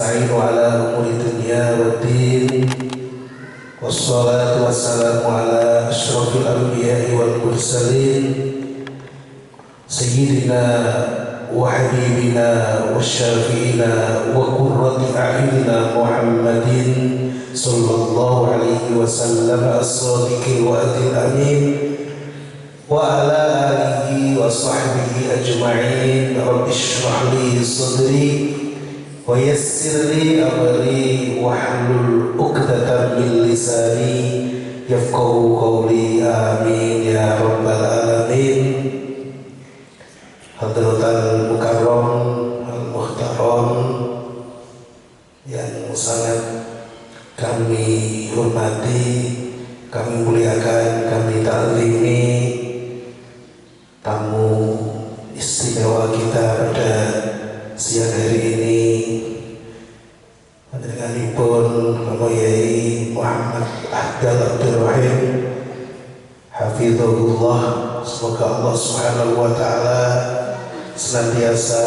Assalamualaikum warahmatullahi wabarakatuh. Wassalatu wassalamu ala asyrafil anbiya'i wal mursalin Sayyidina wa habibina wa syafi'ina wa qurrati a'yunina Muhammadin sallallahu alaihi wasallam as-sadiqil wa'adil amin wa ala alihi wa sahbihi ajma'in. Rabbi shrah li sadri wa yassir li amri wahlul 'uqdatam min lisani yafqahu qawli. Amin ya rabbal alamin. Hadratal mukarram al muhtaram yang sangat kami hormati, kami muliakan, kami ta'zimi tamu istimewa kita pada siang hari ini, panjenenganipun Bapak Yai Muhammad Ahdal Abdurrahim hafizahullah. Semoga Allah Subhanahu wa taala senantiasa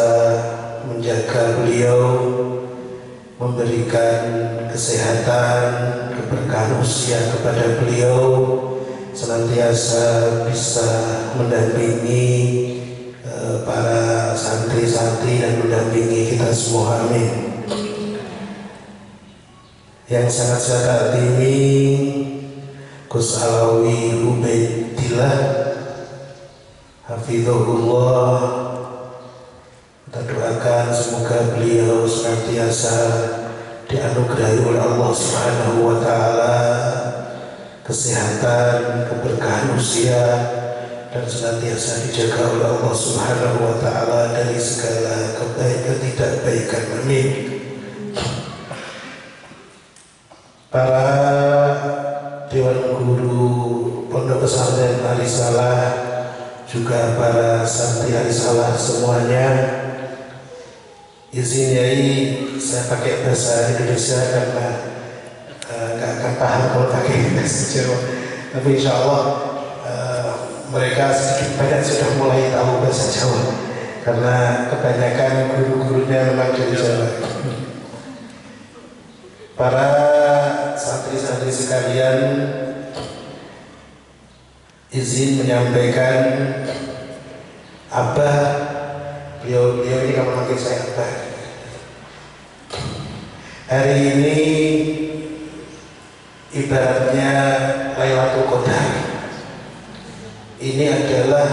menjaga beliau, memberikan kesehatan, keberkahan usia kepada beliau, senantiasa bisa mendampingi para santri-santri dan mendampingi kita semua, amin. Yang sangat saya taatimi Gus Alawi Ubaidillah hafizahullah, kita doakan semoga beliau senantiasa dianugerahi oleh Allah Subhanahu wa taala kesehatan, keberkahan usia, dan senantiasa dijaga oleh Allah Subhanahu wa taala dari segala ketidakbaikan, amin. Para dewan guru Pondok Pesantren Arisalah, juga para santri Arisalah semuanya, izin Yai saya pakai bahasa Indonesia karena nggak akan paham kalau pakai bahasa Jawa, tapi insya Allah mereka sedikit banyak sudah mulai tahu bahasa Jawa karena kebanyakan guru-gurunya memang dari Jawa. Para santri-santri sekalian, izin menyampaikan Abah, beliau ini kamu manggil saya Abah. Hari ini ibaratnya Lailatul Qadar. Ini adalah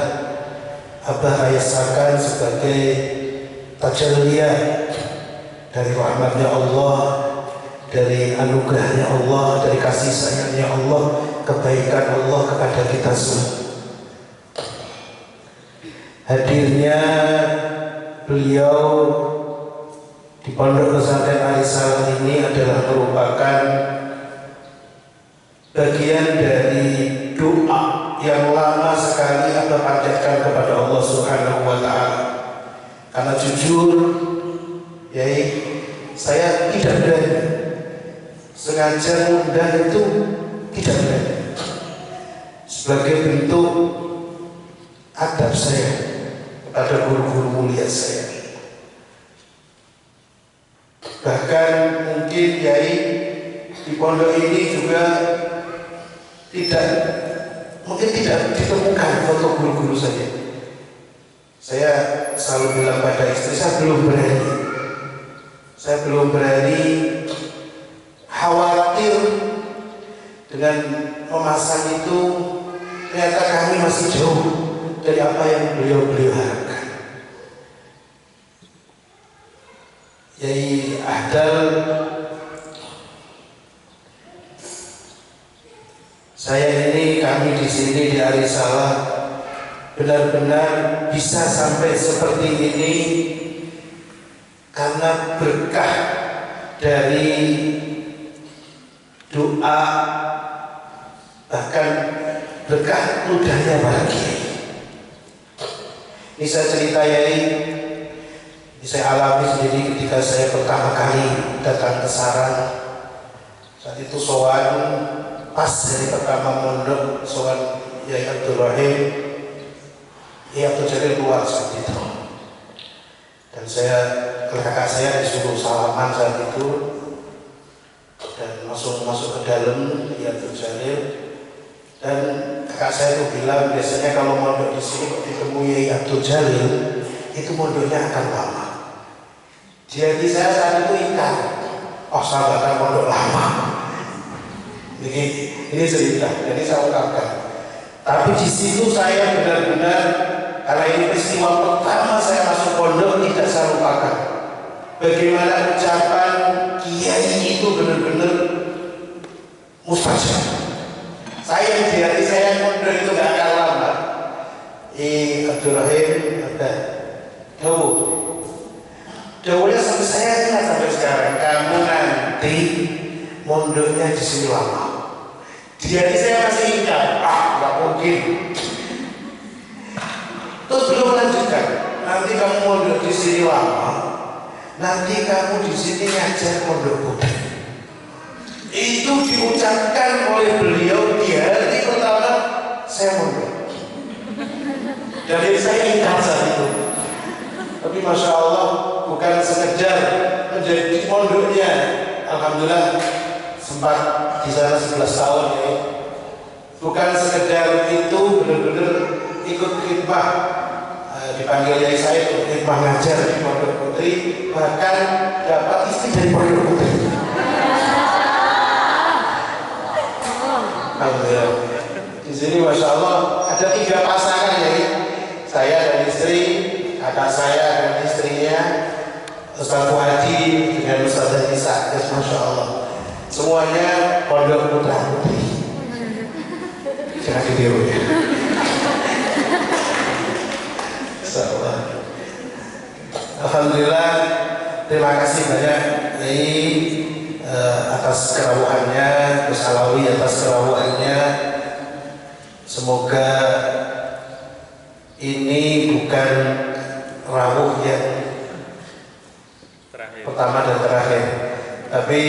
Abah rayakan sebagai tajalliyah dari rahmatnya Allah, dari anugerahnya Allah, dari kasih sayangnya Allah, kebaikan Allah kepada kita semua. Hadirnya beliau di Pondok Pesantren Arisalah ini adalah merupakan bagian dari doa yang lama sekali Abah panjatkan kepada Allah Subhanahu wa taala. Karena jujur, Yai, saya tidak berani sengaja mengundang itu, tidak berani. Sebagai bentuk adab saya kepada guru-guru mulia saya. Bahkan mungkin Yai di pondok ini juga tidak ditemukan foto guru-guru saya. Saya selalu bilang pada istri, saya belum berani khawatir dengan memasang itu, ternyata kami masih jauh dari apa yang beliau harapkan. Yai Ahdal, kami di sini di Arisalah benar-benar bisa sampai seperti ini karena berkah dari doa, bahkan berkah mudahnya para kiai. Ini saya cerita Yai, saya alami sendiri ketika saya pertama kali datang ke Sarang. Saat itu sowan, pas dari pertama mondok, sowan Yai Abdurrahim, Yai Abdul Jalil luar saat itu. Dan kakak saya disuruh salaman saat itu dan masuk ke dalam Riyadhul Jalil. Dan kakak saya itu bilang biasanya kalau mondok di sini ketemu Yai Abdul Jalil itu mondoknya akan lama. Jadi saya saat itu ingkar, oh saya bakal mondok lama. Ini cerita, jadi saya ungkapkan. Tapi di situ saya benar-benar, karena ini peristiwa pertama saya masuk pondok, tidak saya lupakan. Bagaimana ucapan kiai itu benar-benar mustajab. Saya di hati saya pondok itu gak akan lama. Abdurrahim ada Dawuhnya sampai saya ingat sampai sekarang, kamu nanti mondoknya di sini lama. Di hati saya masih ingat, nggak mungkin. Terus beliau melanjutkan, nanti kamu mondok di sini lama, nanti kamu di sini ngajar pondok putri. Itu diucapkan oleh beliau di hari pertama saya mondok. Dari saya ingat saat itu. Tapi masya Allah bukan sekedar menjadi mondoknya, alhamdulillah sempat di sana 11 tahun ya. Bukan sekedar itu, benar-benar ikut khidmah, dipanggil Yai saya untuk khidmah ngajar di Pondok Putri, bahkan dapat istri dari Pondok Putri. Alhamdulillah. Di sini masya Allah ada 3 pasangan ya, saya dan istri, kakak saya dan istrinya, Ustaz Haji dengan Ustaz Nisa, masya Allah. Semuanya pondok putra putri. Jangan ditiru ya. Insyaallah. Alhamdulillah, terima kasih banyak Yai atas kerawuannya, Gus Alawi atas kerawuannya. Semoga ini bukan rawuh yang pertama dan terakhir. Tapi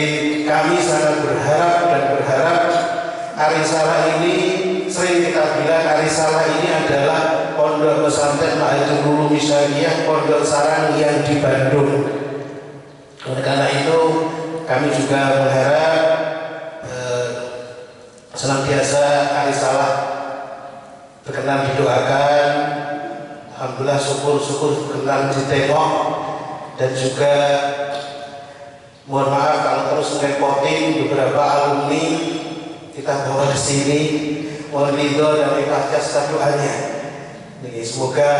kami sangat berharap Arisalah ini, sering kita bilang Arisalah ini adalah pondok pesantren Nahdlatul Ulum Syariah, pondok sarang yang di Bandung. Oleh karena itu kami juga berharap senantiasa Arisalah berkenan didoakan, alhamdulillah syukur berkenan ditengok, dan juga mohon maaf kalau terus ngerepotin beberapa alumni kita bawa ke sini. Mohon ridho dan ikhlas doanya. Semoga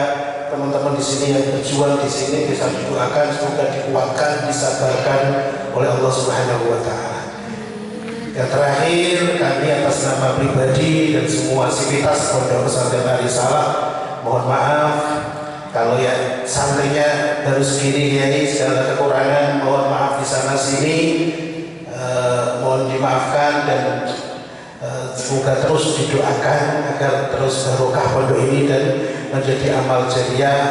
teman-teman di sini yang berjuang di sini bisa didoakan, semoga dikuatkan, disabarkan oleh Allah Subhanahu wa taala. Yang terakhir, kami atas nama pribadi dan semua sivitas Pondok Pesantren Arisalah, mohon maaf kalau ya santrinya baru segini ya, segala kekurangan mohon maaf di sana sini, mohon dimaafkan dan semoga terus didoakan agar terus barokah pondok ini dan menjadi amal jariah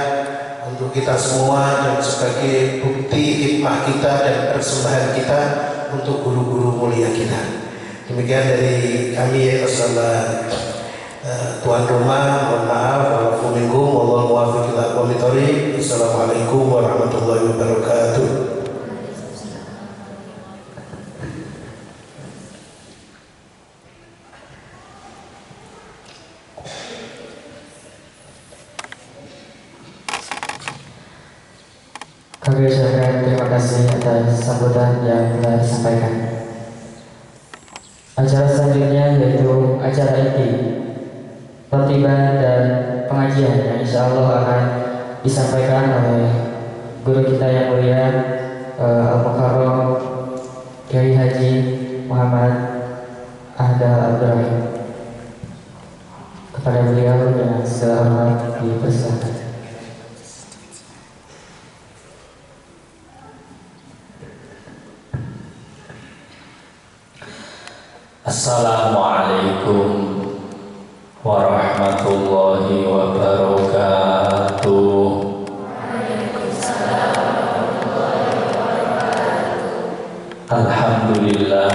untuk kita semua dan sebagai bukti hikmah kita dan persembahan kita untuk guru-guru mulia kita. Demikian dari kami ya, tuan rumah, mohon maaf, wallahu muwaffiq ila aqwamit thoriq. Assalamualaikum warahmatullahi wabarakatuh. Kami ucapkan terima kasih atas sambutan yang telah disampaikan. Acara selanjutnya yaitu acara inti, khotbah dan pengajian yang insya Allah akan disampaikan oleh guru kita yang mulia Al-Mukarram Kiai Haji Muhammad Ahda Abdurrahim. Kepada beliau dengan segala hormat dipersilakan. Assalamualaikum warahmatullahi wabarakatuh. Alhamdulillah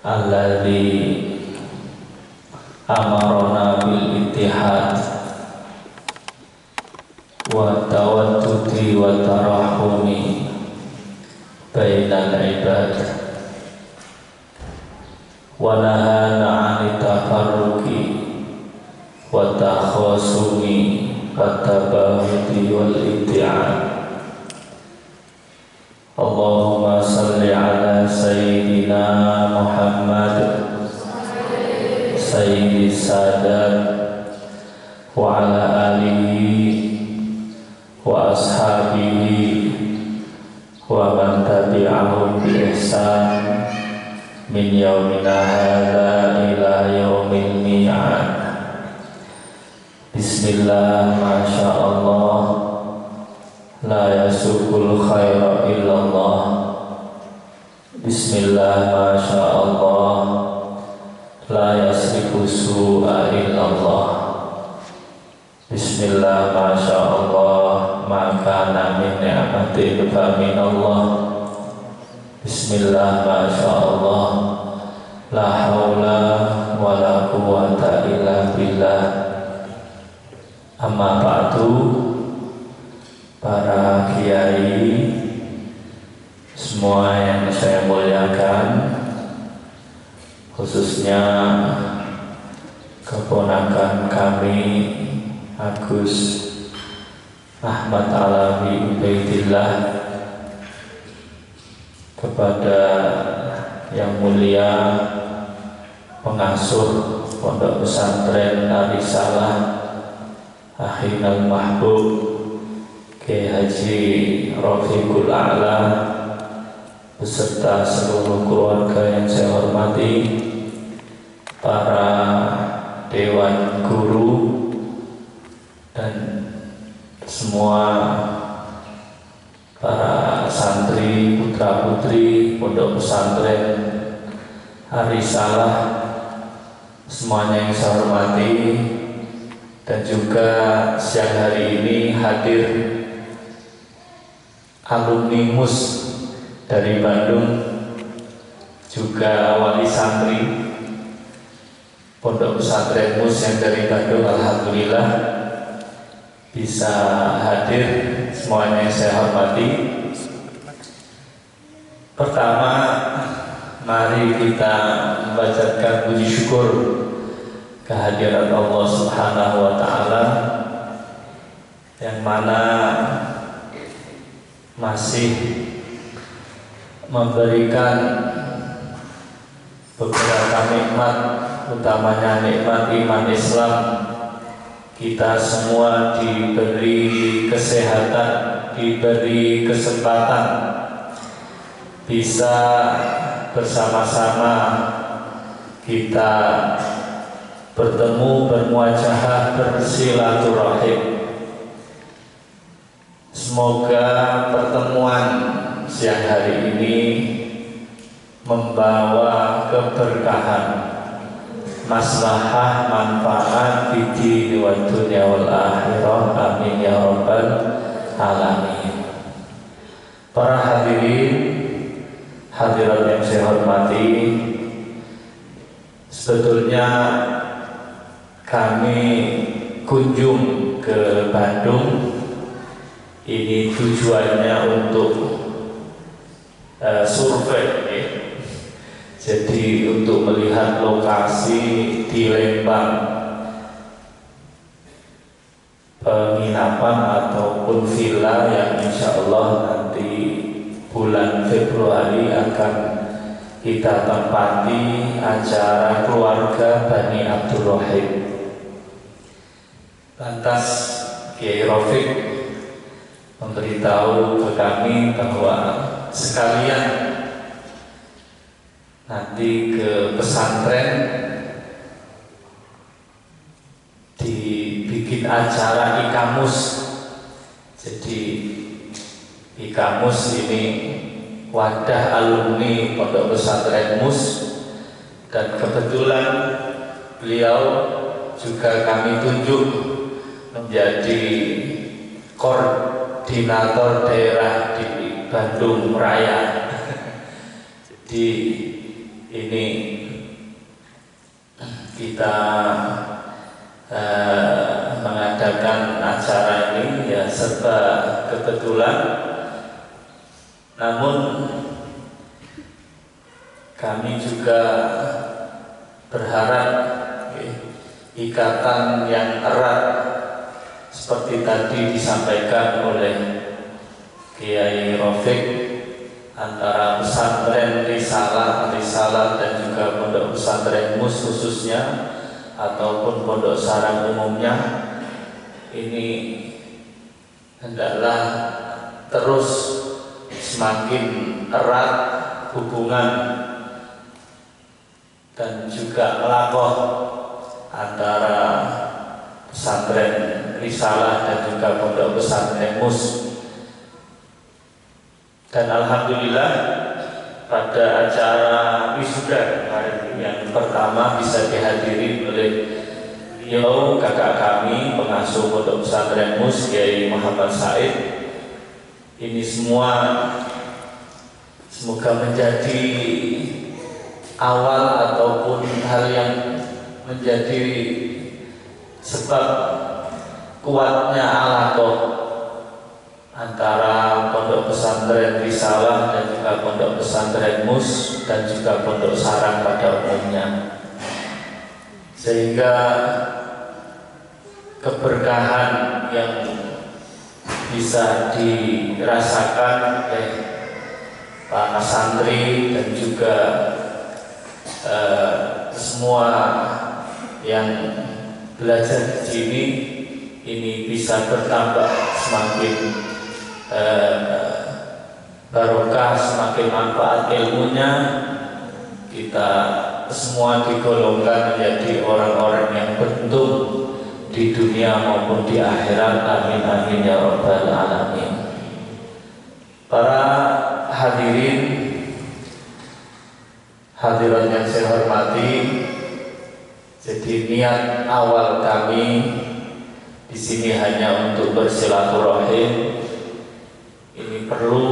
alladzi amarona bil ittihad wa tawaddud bainal ibadah wa nahana 'anit tafarruqi wa takhasumi wa tabahudi wal ibti'ad. Allahumma salli ala sayyidina Muhammad sayyidis sadat wa ala alihi wa ashabihi wa man tabi'ahum bi ihsan min yaumina hadza ila yaumil mi'ad. Bismillah, masya Allah, la yasukul khaira illallah. Bismillah, masya Allah, la yasriku su'a illallah. Bismillah, masya Allah, maka min ni'matin fa min Allah. Bismillah, masya Allah, la haula wa la quwwata illa billah. Amma ba'du, para kiai semua yang saya muliakan, khususnya keponakan kami Agus Ahmad Alawi Ubaidillah, kepada yang mulia pengasuh Pondok Pesantren Ar-Risalah Akhinal Mahbub Kiai Haji Rafiqul A'la beserta seluruh keluarga yang saya hormati, para dewan guru dan semua para santri putra putri Pondok Pesantren Ar-Risalah, semuanya yang saya hormati. Dan juga siang hari ini hadir alumni MUS dari Bandung, juga wali santri Pondok Pesantren MUS yang dari Bandung. Alhamdulillah bisa hadir, semuanya yang saya hormati. Pertama, mari kita membacakan puji syukur kehadiran Allah Subhanahu wa Ta'ala, yang mana masih memberikan beberapa nikmat, utamanya nikmat iman Islam. Kita semua diberi kesehatan, diberi kesempatan bisa bersama-sama kita bertemu, bermuajahah, bersilaturahim. Semoga pertemuan siang hari ini membawa keberkahan, maslahah, manfaat di dini wa dunya wal akhirah. Amin ya rabbal alamin. Para hadirin, hadirat yang saya hormati, sebetulnya kami kunjung ke Bandung ini tujuannya untuk survei, jadi untuk melihat lokasi di Lembang, penginapan ataupun villa yang insya Allah nanti bulan Februari akan kita tempati acara keluarga Bani Abdul Rahim. Lantas Kiai Rafiq memberitahu ke kami bahwa sekalian nanti ke pesantren dibikin acara ikamus. Jadi ikamus ini wadah alumni Pondok Pesantren MUS, dan kebetulan beliau juga kami tunjuk menjadi koordinator daerah di Bandung Raya. Jadi ini kita mengadakan acara ini ya serba kebetulan. Namun kami juga berharap ikatan yang erat seperti tadi disampaikan oleh Kiai Rafiq antara pesantren Risalah dan juga pondok pesantren Mus khususnya ataupun pondok sarang umumnya, ini hendaklah terus semakin erat hubungan dan juga lakoh antara pesantren Risalah dan juga pondok pesantren Mus. Dan alhamdulillah pada acara wisuda kemarin yang pertama bisa dihadiri oleh beliau kakak kami pengasuh pondok pesantren Mus Kiai Muhammad Said. Ini semua semoga menjadi awal ataupun hal yang menjadi sebab kuatnya alaqah antara pondok pesantren Risalah dan juga pondok pesantren Mus dan juga pondok sarang pada umumnya, sehingga keberkahan yang bisa dirasakan oleh para santri dan juga semua yang belajar di sini ini bisa bertambah semakin barokah, semakin manfaat ilmunya. Kita semua digolongkan menjadi orang-orang yang beruntung di dunia maupun di akhirat. Amin amin ya rabbal alamin. Para hadirin hadirat yang saya hormati, jadi niat awal kami di sini hanya untuk bersilaturahim. Ini perlu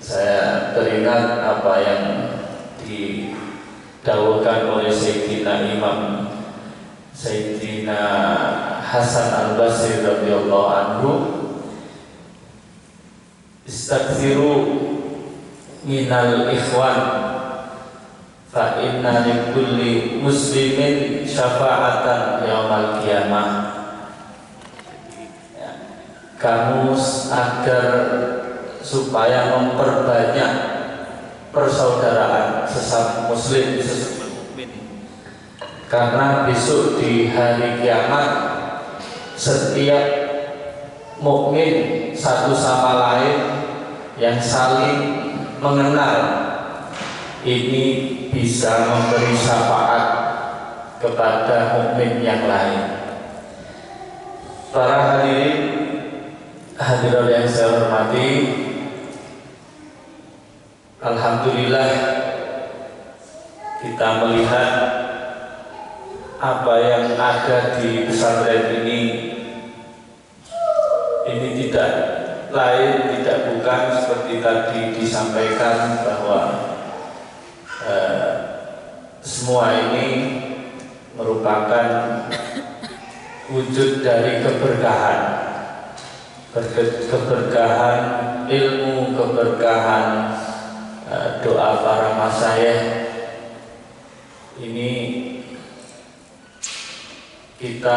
saya teringat apa yang didawuhkan oleh Sayyidina Imam Sayyidina Hasan Al-Basri radhiyallahu anhu, istaghfiru minal ikhwan fa inna likulli muslimin syafa'atan yaumal qiyamah. Kamu agar supaya memperbanyak persaudaraan sesama muslim, sesama mukmin, karena besok di hari kiamat setiap mukmin satu sama lain yang saling mengenal ini bisa memberi syafaat kepada mukmin yang lain. Para hadirin yang saya hormati, alhamdulillah kita melihat apa yang ada di pesantren ini tidak lain, tidak bukan seperti tadi disampaikan bahwa semua ini merupakan wujud dari keberkahan ilmu, keberkahan doa para masyayikh. Ini kita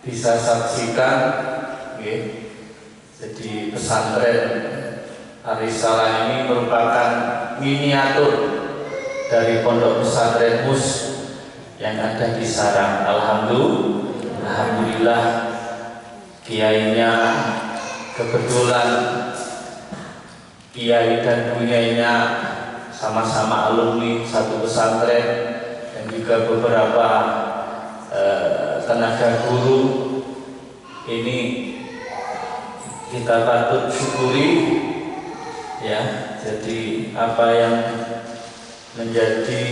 bisa saksikan, jadi pesantren Ar-Risalah ini merupakan miniatur dari pondok pesantren Mus yang ada di Sarang. Alhamdulillah kiainya kebetulan kiai dan buyainya sama-sama alumni satu pesantren, dan juga beberapa tenaga guru. Ini kita patut syukuri ya. Jadi apa yang menjadi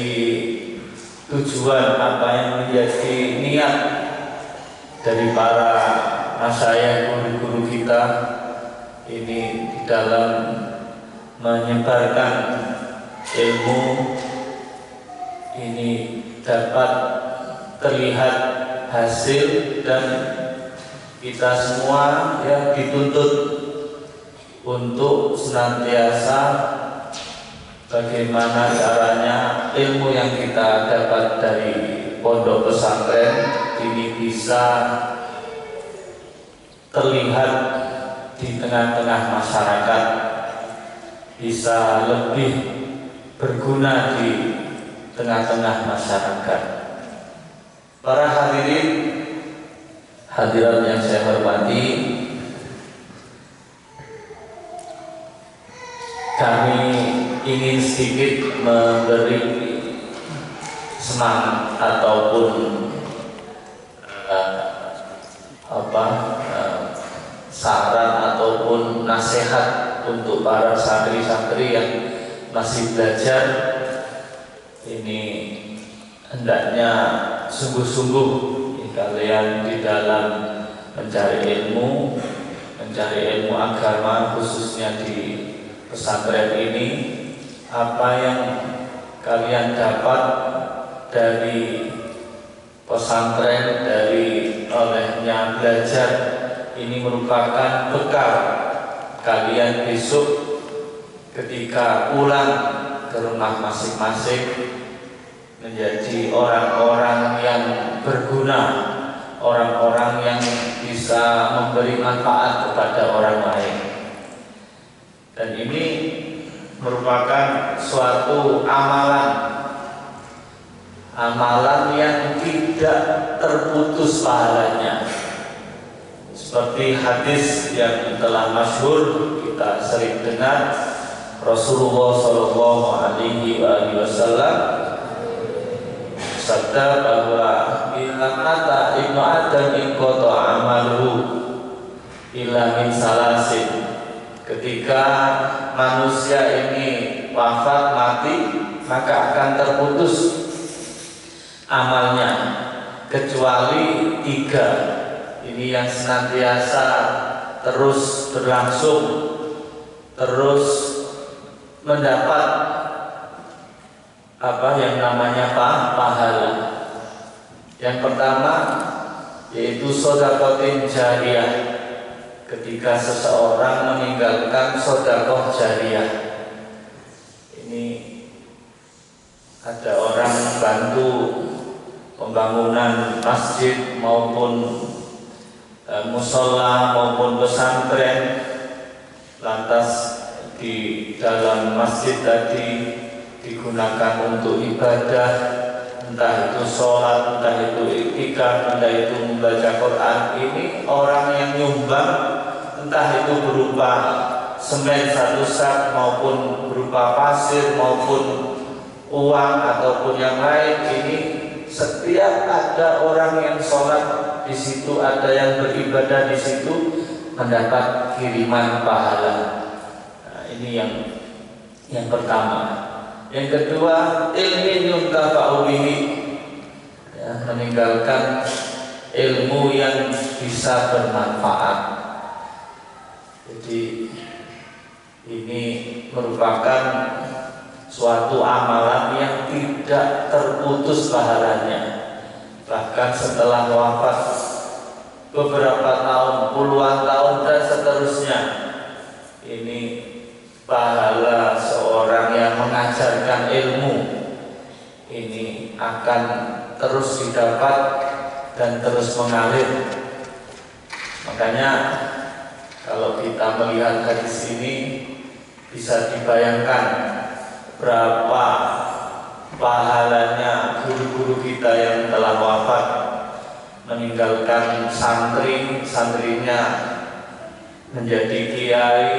tujuan, apa yang menjadi niat dari para masyayikh guru-guru kita ini di dalam menyebarkan ilmu ini dapat terlihat hasil, dan kita semua ya dituntut untuk senantiasa bagaimana caranya ilmu yang kita dapat dari pondok pesantren ini bisa terlihat di tengah-tengah masyarakat, bisa lebih berguna di tengah-tengah masyarakat. Para hadirin hadirat yang saya hormati, kami ingin sedikit memberi semangat ataupun saran ataupun nasihat untuk para santri-santri yang masih belajar. Ini hendaknya sungguh-sungguh kalian di dalam mencari ilmu agama, khususnya di pesantren ini. Apa yang kalian dapat dari pesantren, dari olehnya belajar, ini merupakan bekal kalian besok ketika pulang ke rumah masing-masing menjadi orang-orang yang berguna, orang-orang yang bisa memberi manfaat kepada orang lain. Dan ini merupakan suatu amalan yang tidak terputus pahalanya. Seperti hadis yang telah masyhur kita sering dengar, Rasulullah Shallallahu Alaihi Wasallam sabda bahwa bila mata ibnu Adam inqata amaluhu illa min salasin. Ketika manusia ini wafat mati, maka akan terputus amalnya kecuali 3. Ini yang senantiasa terus berlangsung, terus mendapat apa yang namanya pahala. Yang pertama yaitu sedekah jariyah. Ketika seseorang meninggalkan sedekah jariyah, ini ada orang bantu pembangunan masjid maupun musola maupun pesantren, lantas di dalam masjid tadi digunakan untuk ibadah, entah itu sholat, entah itu iktikaf, entah itu membaca Quran. Ini orang yang nyumbang, entah itu berupa semen 1 sak maupun berupa pasir maupun uang ataupun yang lain. Ini setiap ada orang yang sholat di situ, ada yang beribadah di situ, mendapat kiriman pahala. Nah, ini yang pertama. Yang kedua, ilmin yuntafa'u bihi, ya, meninggalkan ilmu yang bisa bermanfaat. Jadi ini merupakan suatu amalan yang tidak terputus pahalanya. Bahkan setelah wafat beberapa tahun, puluhan tahun dan seterusnya, ini pahala seorang yang mengajarkan ilmu ini akan terus didapat dan terus mengalir. Makanya kalau kita melihat hadis ini bisa dibayangkan berapa pahalanya guru-guru kita yang telah wafat, meninggalkan santrinya menjadi kiai,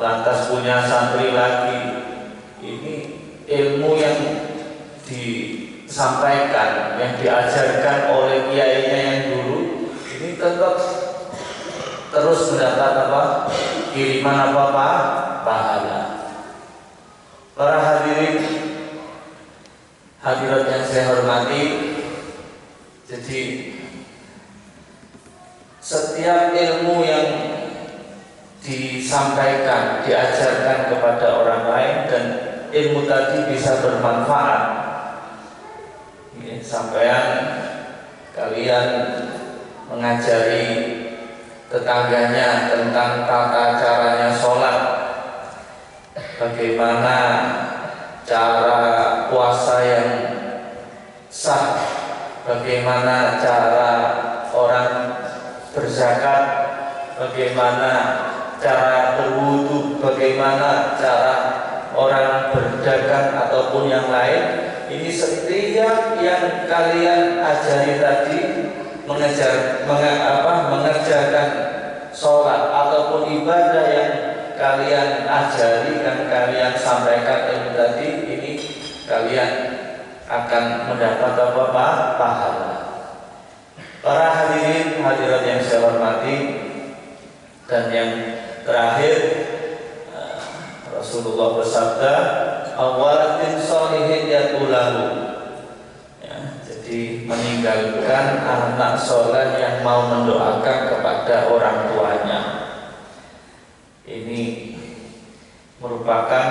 lantas punya santri lagi. Ini ilmu yang disampaikan, yang diajarkan oleh kiainya yang dulu, ini tetap terus mendapat kiriman pahala. Para hadirin hadirat yang saya hormati, jadi setiap ilmu yang disampaikan, diajarkan kepada orang lain dan ilmu tadi bisa bermanfaat. Sampean kalian mengajari tetangganya tentang tata caranya sholat, bagaimana cara puasa yang sah, bagaimana cara orang berzakat, bagaimana cara berwudu, bagaimana cara orang berdagang ataupun yang lain. Ini setiap yang kalian ajari tadi, mengerjakan sholat ataupun ibadah yang kalian ajari, yang kalian sampaikan ilmu tadi, ini kalian akan mendapat apa? Pahala. Para hadirin hadirat yang saya hormati, dan yang terakhir, Rasulullah bersabda, awalatin sholihin yatulahu. Jadi meninggalkan anak soleh yang mau mendoakan kepada orang tuanya. Ini merupakan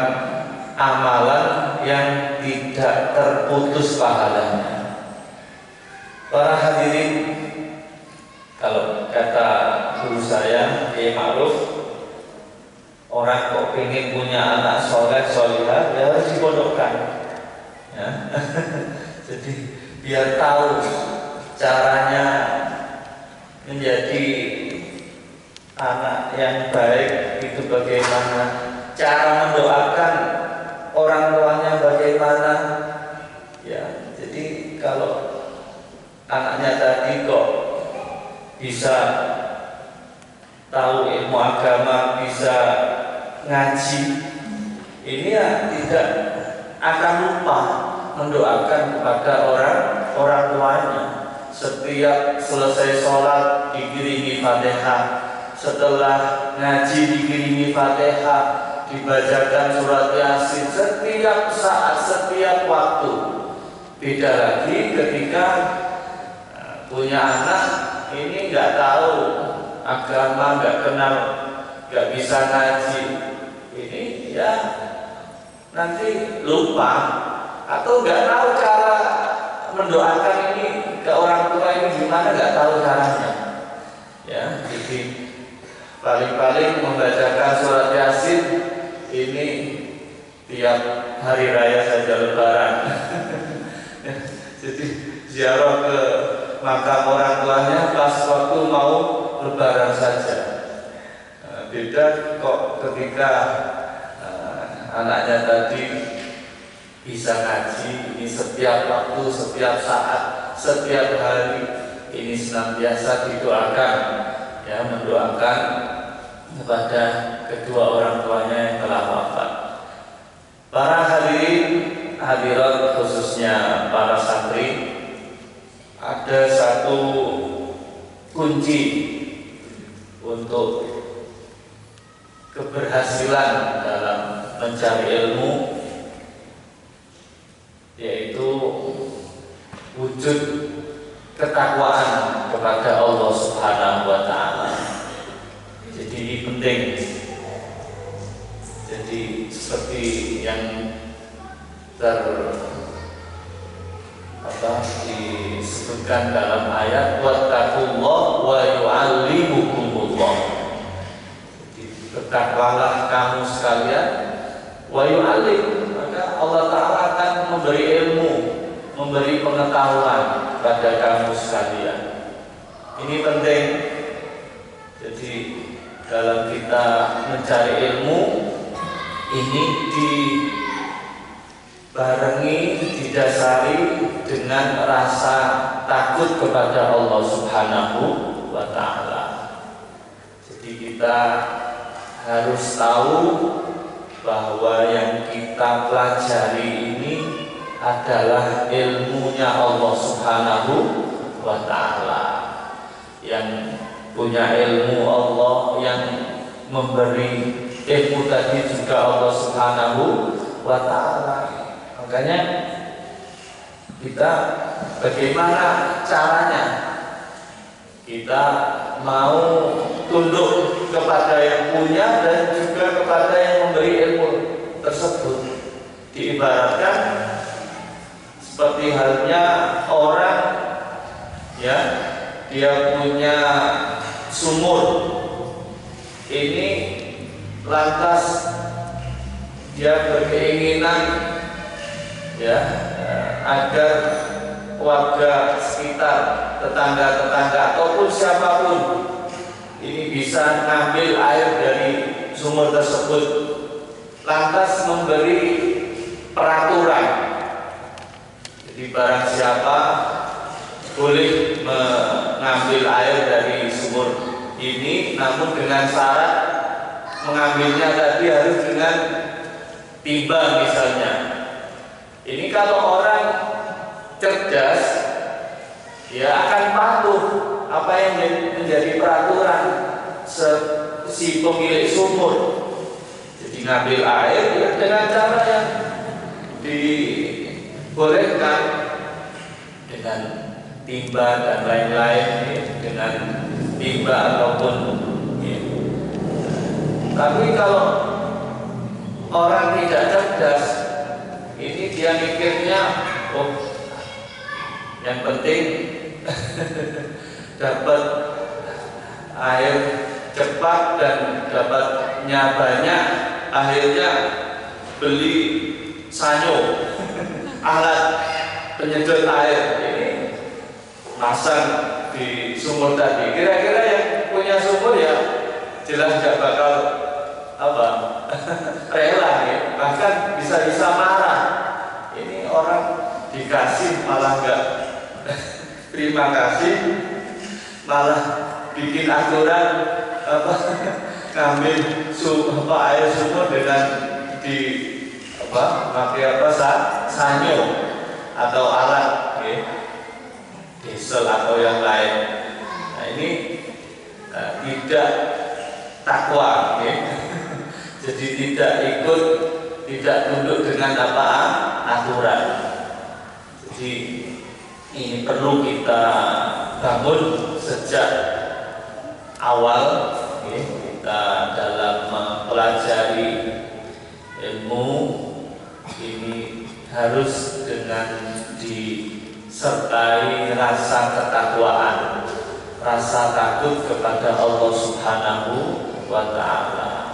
amalan yang tidak terputus pahalanya. Para hadirin, kalau kata guru saya, Kiai Ma'ruf, orang kok pengen punya anak soleh solihah, ya harus dipondokkan. Ya. Jadi biar tahu caranya menjadi anak yang baik itu bagaimana, cara mendoakan orang tuanya bagaimana. Ya, jadi kalau anaknya tadi kok bisa tahu ilmu agama, bisa ngaji, ini ya tidak akan lupa mendoakan kepada orang tuanya. Setiap selesai sholat dikiringi Fatihah, setelah ngaji dikiringi Fatihah, dibacakan surat Yasin setiap saat, setiap waktu. Beda lagi ketika punya anak ini nggak tahu agama, nggak kenal, nggak bisa ngaji, ini ya nanti lupa atau nggak tahu cara mendoakan ini ke orang tua ini gimana, nggak tahu caranya. Ya, jadi paling-paling membacakan surat Yasin ini tiap hari raya saja, Lebaran. Jadi ziarah ke makam orang tuanya pas waktu mau Lebaran saja. Beda kok ketika anaknya tadi bisa ngaji, ini setiap waktu, setiap saat, setiap hari, ini senantiasa didoakan, ya, mendoakan kepada kedua orang tuanya yang telah wafat. Para hadirin hadirat, khususnya para santri, ada satu kunci untuk keberhasilan dalam mencari ilmu, yaitu wujud ketakwaan kepada Allah Subhanahu wa Ta'ala. Jadi ini penting. Jadi seperti yang disebutkan dalam ayat wattaqullah wa yu'allimukumullah. Jadi bertakwalah kamu sekalian, wa yu'allim, maka Allah Ta'ala akan memberi ilmu, memberi pengetahuan pada kamu sekalian. Ini penting. Jadi dalam kita mencari ilmu ini dibarengi, didasari dengan rasa takut kepada Allah Subhanahu wa Ta'ala. Jadi kita harus tahu bahwa yang kita pelajari ini adalah ilmunya Allah Subhanahu wa Ta'ala. Yang punya ilmu Allah, yang memberi ilmu tadi juga Allah Subhanahu wa Ta'ala. Makanya kita bagaimana caranya kita mau tunduk kepada yang punya dan juga kepada yang memberi ilmu tersebut. Diibaratkan seperti halnya orang, ya, dia punya sumur ini lantas dia berkeinginan ya agar warga sekitar, tetangga-tetangga ataupun siapapun ini bisa ngambil air dari sumur tersebut, lantas memberi peraturan. Jadi barang siapa boleh mengambil air dari sumur ini, namun dengan syarat mengambilnya tadi harus dengan timba misalnya. Ini kalau orang cerdas ya akan patuh apa yang menjadi peraturan si pemilik sumur. Jadi ngambil air ya dengan cara yang dibolehkan, dengan timba dan lain-lain ya, dengan timba ataupun ya. Tapi kalau orang tidak cerdas, ini dia mikirnya, oh yang penting dapat air cepat dan dapatnya banyak, akhirnya beli sanyo, alat penyedot air ini pasang di sumur tadi. Kira-kira yang punya sumur ya jelas gak bakal apa rela ya, bahkan bisa marah. Ini orang dikasih malah nggak terima kasih, malah bikin aturan apa ngambil air sumur dengan di apa pakai apa sanyo atau alat ya, diesel atau yang lain. Nah ini tidak takwa ya. Jadi tidak ikut, tidak tunduk dengan apa aturan. Jadi ini perlu kita bangun sejak awal ya, kita dalam mempelajari ilmu ini harus dengan disertai rasa ketakwaan, rasa takut kepada Allah Subhanahu wa Ta'ala.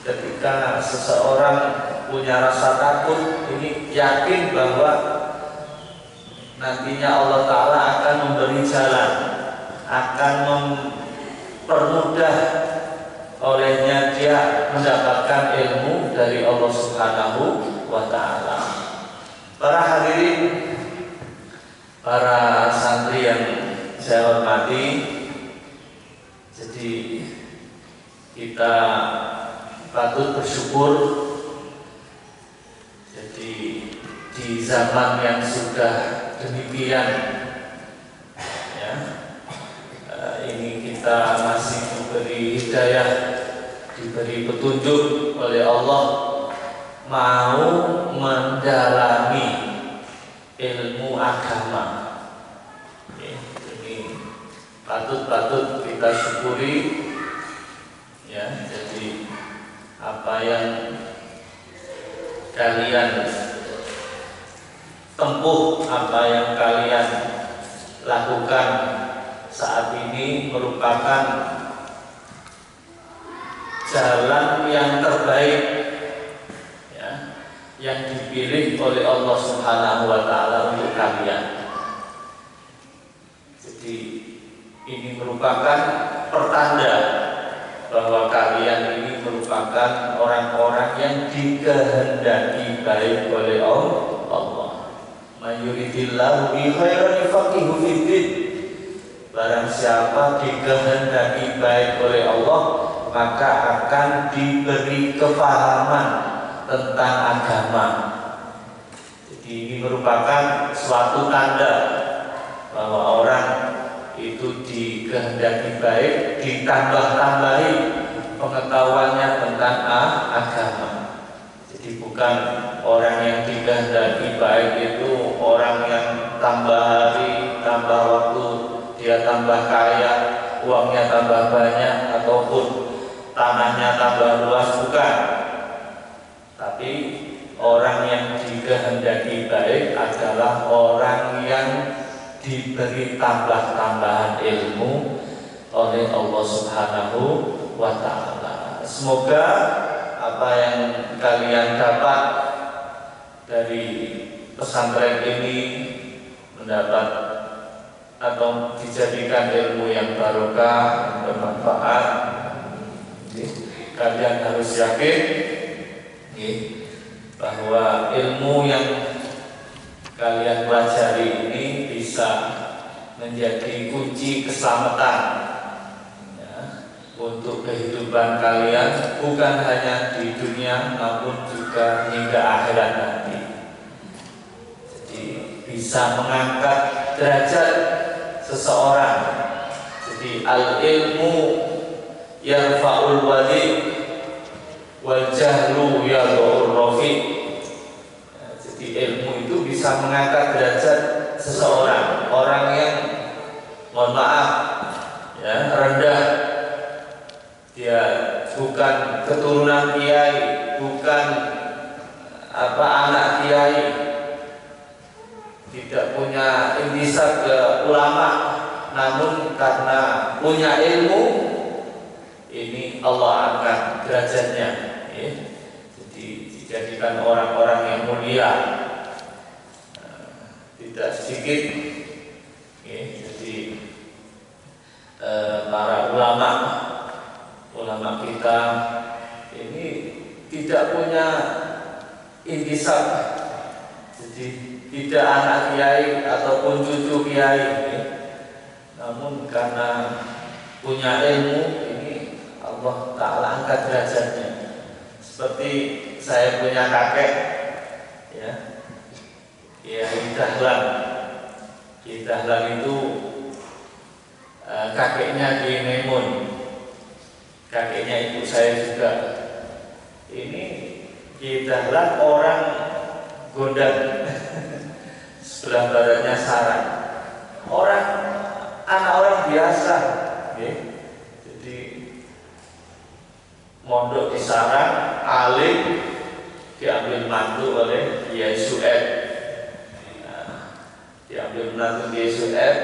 Ketika seseorang punya rasa takut, ini yakin bahwa nantinya Allah Ta'ala akan memberi jalan, akan mempermudah olehnya dia mendapatkan ilmu dari Allah Subhanahu wa Ta'ala. Para hadirin, para santri yang saya hormati, jadi kita patut bersyukur. Jadi di zaman yang sudah demikian ya, ini kita masih diberi hidayah, diberi petunjuk oleh Allah, mau mendalami ilmu agama. Ini patut kita syukuri ya. Jadi apa yang kalian tempuh, apa yang kalian lakukan saat ini merupakan jalan yang terbaik ya, yang dipilih oleh Allah Subhanahu wa Ta'ala untuk kalian. Jadi ini merupakan pertanda bahwa kalian ini merupakan orang-orang yang dikehendaki baik oleh Allah. Mayuridillahu bi khairan yufaqihu fiddin. Barang siapa dikehendaki baik oleh Allah, maka akan diberi kefahaman tentang agama. Jadi ini merupakan suatu tanda bahwa orang itu dikehendaki baik, ditambah-tambahi pengetahuannya tentang agama. Jadi bukan orang yang dikehendaki baik itu orang yang tambah hari, tambah waktu, dia tambah kaya, uangnya tambah banyak, ataupun tanahnya tambah luas, bukan. Tapi orang yang dikehendaki baik adalah orang yang diberi tambah-tambahan ilmu, oleh Allah Subhanahu wa Ta'ala. Semoga apa yang kalian dapat dari pesantren ini mendapat atau dijadikan ilmu yang barokah, yang bermanfaat. Kalian harus yakin bahwa ilmu yang kalian pelajari ini bisa menjadi kunci keselamatan untuk kehidupan kalian, bukan hanya di dunia namun juga hingga akhirat nanti. Jadi bisa mengangkat derajat seseorang. Jadi al-ilmu yarfa'ul wali wal jahlu yadhurur rafi. Jadi ilmu itu bisa mengangkat derajat seseorang, orang yang mohon maaf ya rendah, dia bukan keturunan kiai, bukan anak kiai, tidak punya intisab ke ulama, namun karena punya ilmu ini Allah angkat derajatnya. Jadi dijadikan orang-orang yang mulia, tidak sedikit. Jadi para ulama kita ini tidak punya intisab, jadi tidak anak kiai ataupun cucu kiai, namun karena punya ilmu ini Allah Ta'ala angkat derajatnya. Seperti saya punya kakek ya, Kiai Dahlan. Kiai Dahlan itu kakeknya Kiai Maimun, kakeknya ibu saya juga. Ini Kiai Dahlan orang Gondang, sebelah baratnya Sarang, anak orang biasa. Jadi mondok di Sarang, alim, diambil mantu oleh Kiai Su'eb. Diambil menantu Kiai Su'eb,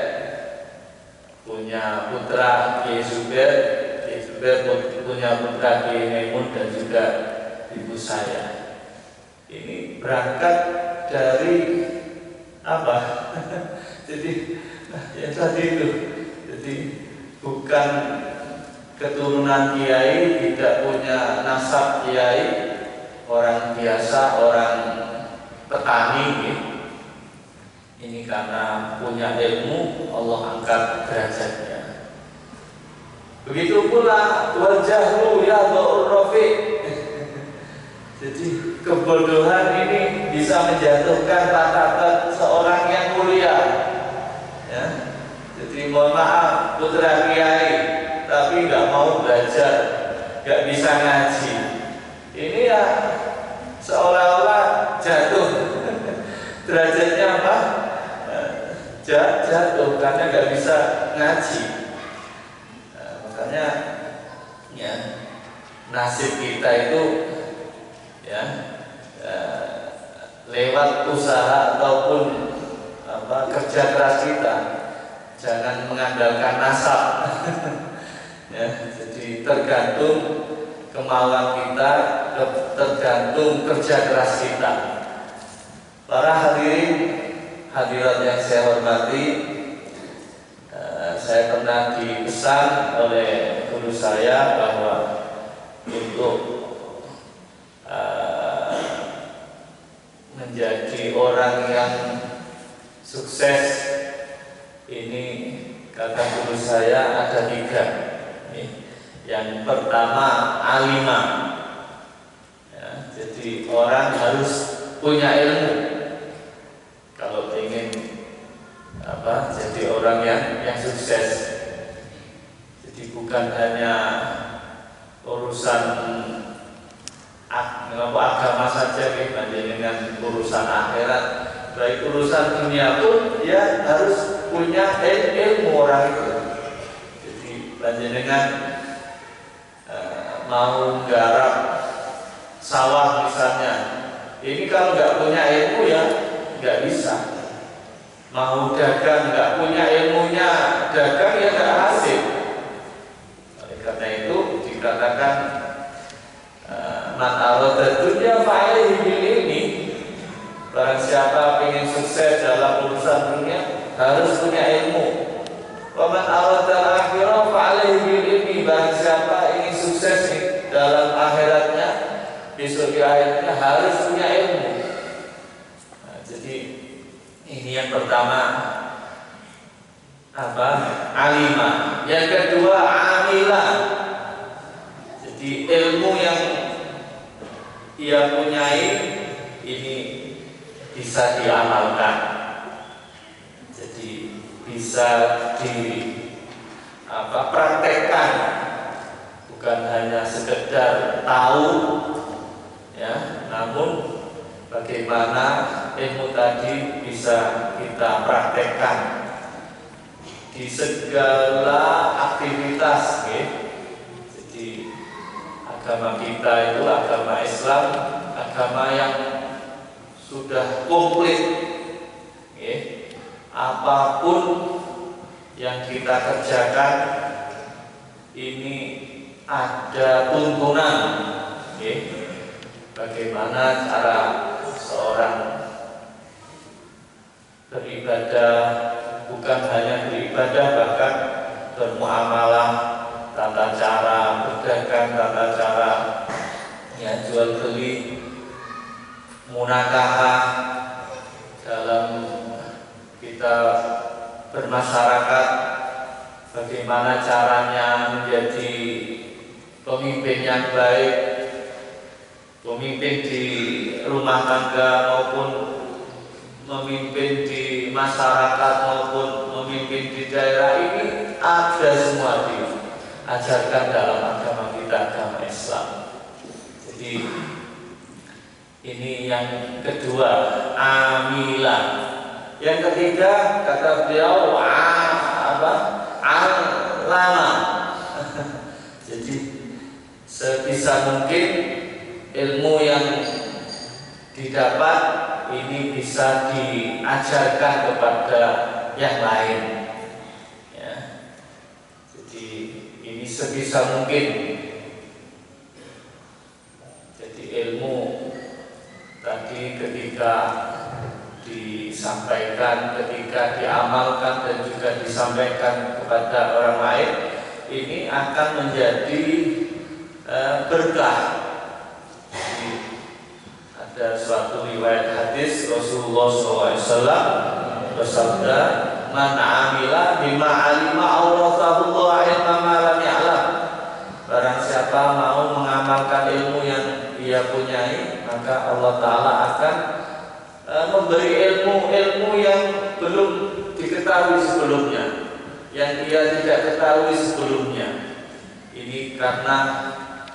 punya putra Kiai Zubair, punya putra Kiai Maimun dan juga ibu saya. Ini berangkat dari apa? Jadi ya tadi itu. Jadi bukan keturunan kiai, tidak punya nasab kiai, orang biasa, orang petani. Ini karena punya ilmu Allah angkat derajatnya. Begitu pula wal jahlu yadhurur rafi. Jadi kebodohan ini bisa menjatuhkan martabat seorang yang mulia. Ya. Jadi mohon maaf, putra kiai tapi nggak mau belajar, nggak bisa ngaji. Ini ya seolah-olah jatuh. Derajatnya apa? Jatuh karena nggak bisa ngaji. Makanya ya nasib kita itu ya lewat usaha ataupun kerja keras kita, jangan mengandalkan nasab. Ya, jadi tergantung kemauan kita, tergantung kerja keras kita. Para hadirat yang saya hormati, saya pernah dipesan oleh guru saya bahwa untuk menjadi orang yang sukses ini, kata guru saya, ada 3. Yang pertama alimah, ya, jadi orang harus punya ilmu kalau ingin jadi orang yang sukses. Jadi bukan hanya urusan agama saja dibanding dengan urusan akhirat, baik urusan dunia pun ya harus punya ilmu orang itu. Jadi banding dengan mau garap sawah misalnya, ini kalau nggak punya ilmu ya nggak bisa. Mau dagang nggak punya ilmunya, dagang ya nggak hasil. dikatakan man arada dunya fa'alaihi bil ilmi. Barang siapa ingin sukses dalam urusan dunia harus punya ilmu. Wa man arada akhirah fa'alaihi bil ilmi. Barang siapa ingin sukses dalam akhiratnya, besok di akhiratnya harus punya ilmu. Nah, jadi ini yang pertama apa? Alimah. Yang kedua amilah. Jadi ilmu yang ia punyai ini bisa diamalkan. Jadi bisa praktekkan, bukan hanya sekedar tahu ya, namun bagaimana ilmu tadi bisa kita praktekkan di segala aktivitas ya. Jadi agama kita itu agama Islam, agama yang sudah komplit ya. Apapun yang kita kerjakan ini ada tuntunan ya. Bagaimana cara seorang beribadah, bukan hanya beribadah, bahkan bermuamalah, tata cara berdagang, tata cara ya, jual beli, munakahah, dalam kita bermasyarakat, bagaimana caranya menjadi pemimpin yang baik, pemimpin di rumah tangga maupun memimpin di masyarakat maupun memimpin di daerah, ini ada semua diajarkan dalam agama kita, agama Islam. Jadi ini yang kedua, amilah. Yang ketiga kata beliau alama. Jadi sebisa mungkin ilmu yang didapat ini bisa diajarkan kepada yang lain ya. Jadi ini sebisa mungkin. Jadi ilmu tadi ketika disampaikan, ketika diamalkan dan juga disampaikan kepada orang lain, ini akan menjadi berkah. Ada suatu riwayat hadis Rasulullah SAW bersabda, "Man amila bima alima awrathahullah ilma ma lam ya'lam." Barang siapa mau mengamalkan ilmu yang ia punyai, maka Allah Ta'ala akan memberi ilmu yang belum diketahui sebelumnya, yang ia tidak ketahui sebelumnya. Ini karena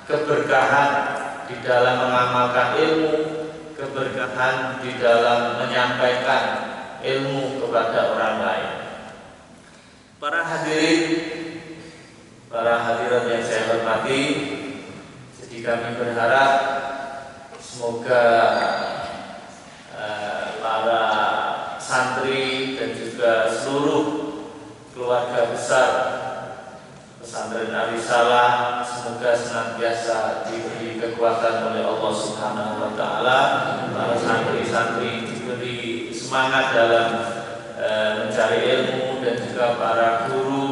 keberkahan di dalam mengamalkan ilmu, keberkahan di dalam menyampaikan ilmu kepada orang lain. Para hadirat yang saya hormati, jadi kami berharap semoga para santri dan juga seluruh keluarga besar Pesantren Ar-Risalah semoga senantiasa diberi kekuatan oleh Allah Subhanahu wa Ta'ala. Para santri-santri diberi semangat dalam mencari ilmu, dan juga para guru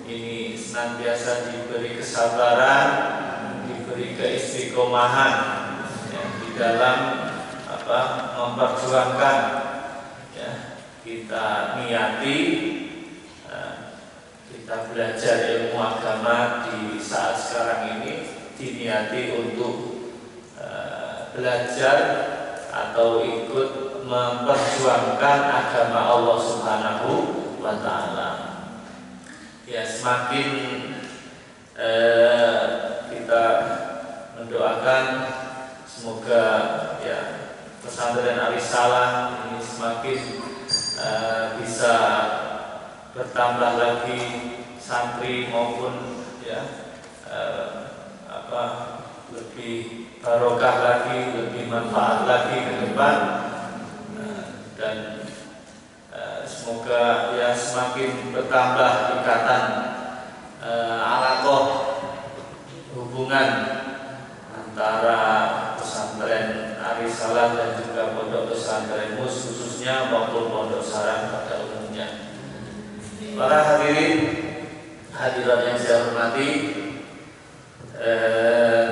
ini senantiasa diberi kesabaran, diberi keistiqomahan ya, di dalam memperjuangkan ya, kita niati kita belajar ilmu agama di saat sekarang ini diniati untuk belajar atau ikut memperjuangkan agama Allah Subhanahu wa Ta'ala. Ya, semakin kita mendoakan semoga ya Pesantren Ar-Risalah ini semakin bisa bertambah lagi santri maupun ya lebih barokah lagi, lebih manfaat lagi ke depan, dan semoga ya semakin bertambah ikatan alaqah, hubungan hubungan antara pesantren Arisalah dan juga pondok pesantren Mus khususnya maupun pondok Sarang pada umumnya. Para hadirin hadirat yang saya hormati,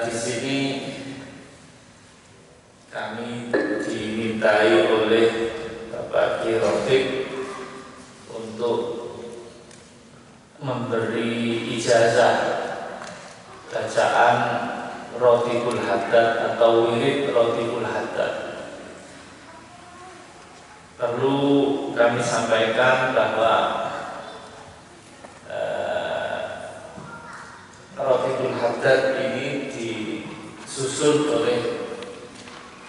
di sini kami dimintai oleh Bapak Ki Rafiq untuk memberi ijazah bacaan Rotibul Haddad atau wirid Rotibul Haddad. Perlu kami sampaikan bahwa Rotibul Haddad ini disusun oleh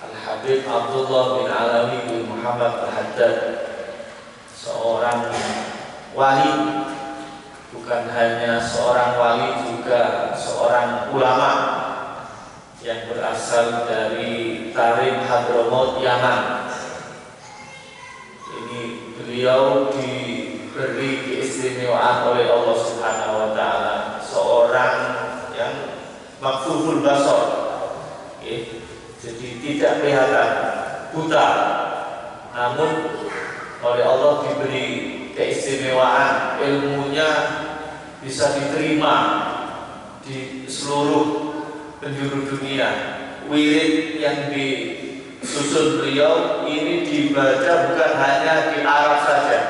Al-Habib Abdullah bin Alawi bin Muhammad Al-Haddad, seorang wali, bukan hanya seorang wali, juga seorang ulama yang berasal dari Tarim Hadramaut Yaman. Ini beliau diberi keistimewaan oleh Allah Subhanahu wa taala, seorang yang makfuful basar, jadi tidak kelihatan, buta, namun oleh Allah diberi keistimewaan, ilmunya bisa diterima di seluruh penjuru dunia. Wirid yang disusun beliau ini dibaca bukan hanya di Arab saja,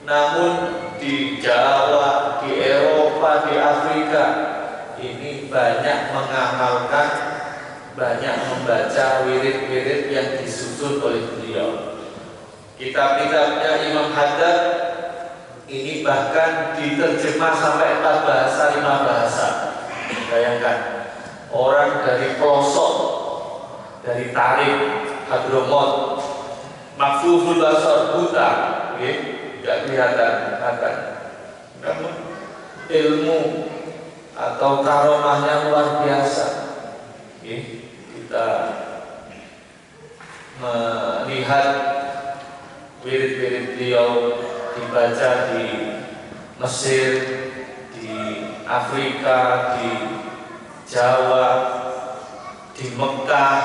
namun di Jawa, di Eropa, di Afrika ini banyak mengamalkan, banyak membaca wirid-wirid yang disusun oleh beliau. Kitab-kitabnya Imam Haddad ini bahkan diterjemah sampai 4 bahasa, 5 bahasa. Bayangkan, orang dari pelosok, dari Tarim Hadramaut, makfuful basar, buta, tidak kelihatan, namun ilmu atau karomahnya luar biasa. Kita melihat wirid-wirid beliau dibaca di Mesir, di Afrika, di Jawa, di Mekah,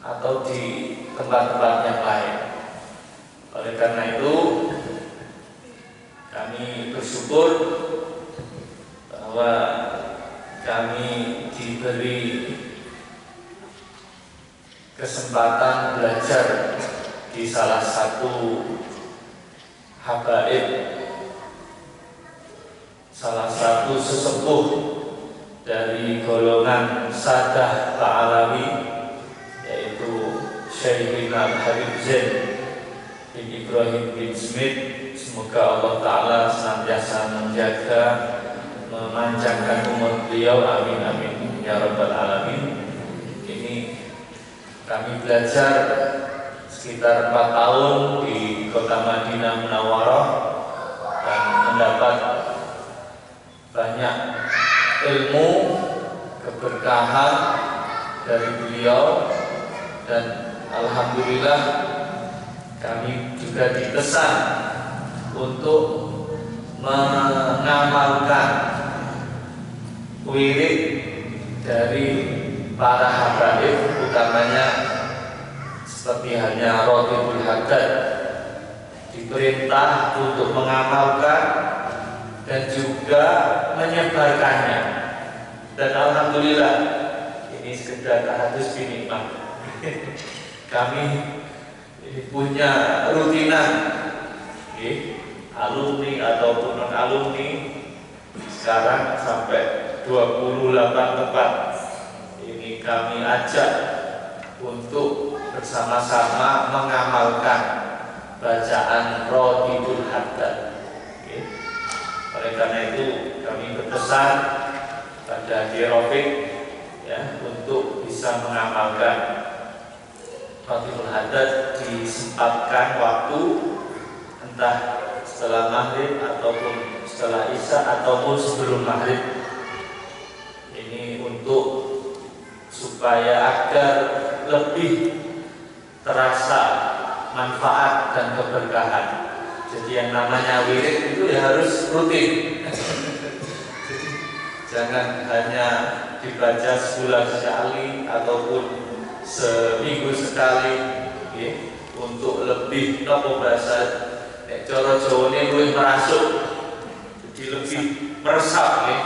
atau di tempat-tempat yang lain. Oleh karena itu, kami bersyukur bahwa kami diberi kesempatan belajar di salah satu habaib, salah satu sesepuh dari golongan Sadah Ta'alawi, yaitu Syekhina Habib Zain bin Ibrahim bin Smith. Semoga Allah Ta'ala senantiasa menjaga, memanjangkan umur beliau, amin amin ya rabbal alamin. Ini kami belajar sekitar 4 tahun di kota Madinah Munawwarah dan mendapat banyak ilmu, keberkahan dari beliau, dan alhamdulillah kami juga dipesan untuk mengamalkan wirid dari para habaib, utamanya seperti halnya Rotibul Haddad, diperintah untuk mengamalkan dan juga menyebarkannya. Dan alhamdulillah ini sekedar tahadus binikmah. Kami punya rutinan, alumni ataupun non alumni sekarang sampai 28 tempat. Ini kami ajak untuk bersama-sama mengamalkan bacaan Rotibul Haddad. Oleh karena itu kami berpesan pada Ki Rafiq untuk bisa mengamalkan Rotibul Haddad, disempatkan waktu entah setelah maghrib ataupun setelah isya ataupun sebelum maghrib. Ini untuk supaya agar lebih terasa manfaat dan keberkahan. Jadi yang namanya wirid itu ya harus rutin. Jangan hanya dibaca sebulan sekali ataupun seminggu sekali, ya, untuk lebih nopo bahasa cara Jawane luwih merasuk, jadi lebih meresap, ya.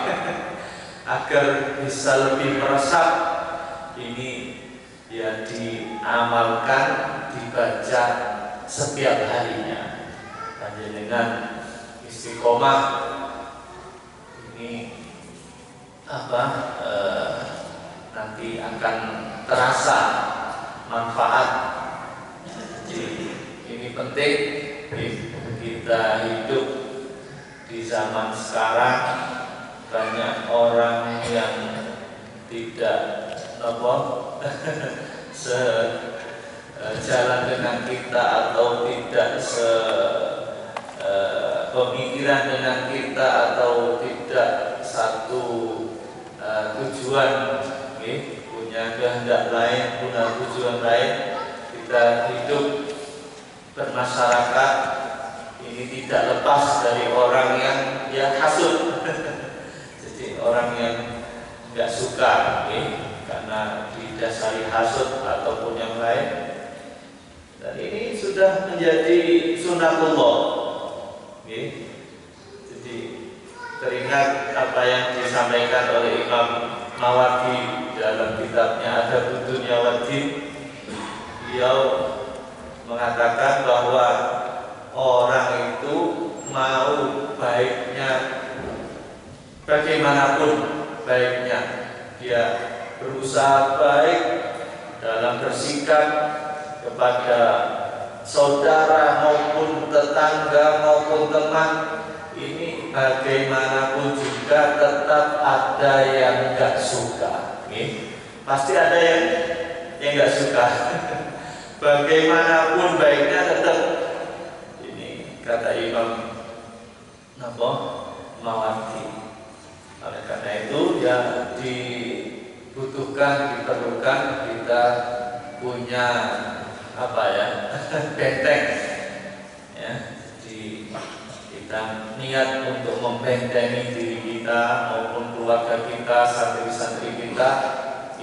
Agar bisa lebih meresap, ini ya diamalkan, dibaca setiap harinya. Dengan istiqomah ini nanti akan terasa manfaat. Jadi ini penting, kita hidup di zaman sekarang banyak orang yang tidak sejalan dengan kita atau tidak pemikiran dengan kita atau tidak satu tujuan, punya kehendak lain, punya tujuan lain. Kita hidup bermasyarakat ini tidak lepas dari orang yang hasud. Jadi orang yang nggak suka, karena didasari hasud ataupun yang lain. Dan ini sudah menjadi sunatullah. Jadi teringat apa yang disampaikan oleh Imam Mawardi dalam kitabnya Adabud Dunya Waddin. Beliau mengatakan bahwa orang itu mau baiknya bagaimanapun baiknya, dia berusaha baik dalam bersikap kepada saudara maupun tetangga maupun teman. Ini bagaimanapun juga tetap ada yang nggak suka, pasti ada yang nggak suka. Bagaimanapun baiknya tetap, ini kata Imam Mawardi. Oleh karena itu ya diperlukan kita punya benteng, ya. Jadi kita niat untuk membentengi diri kita maupun keluarga kita, santri-santri kita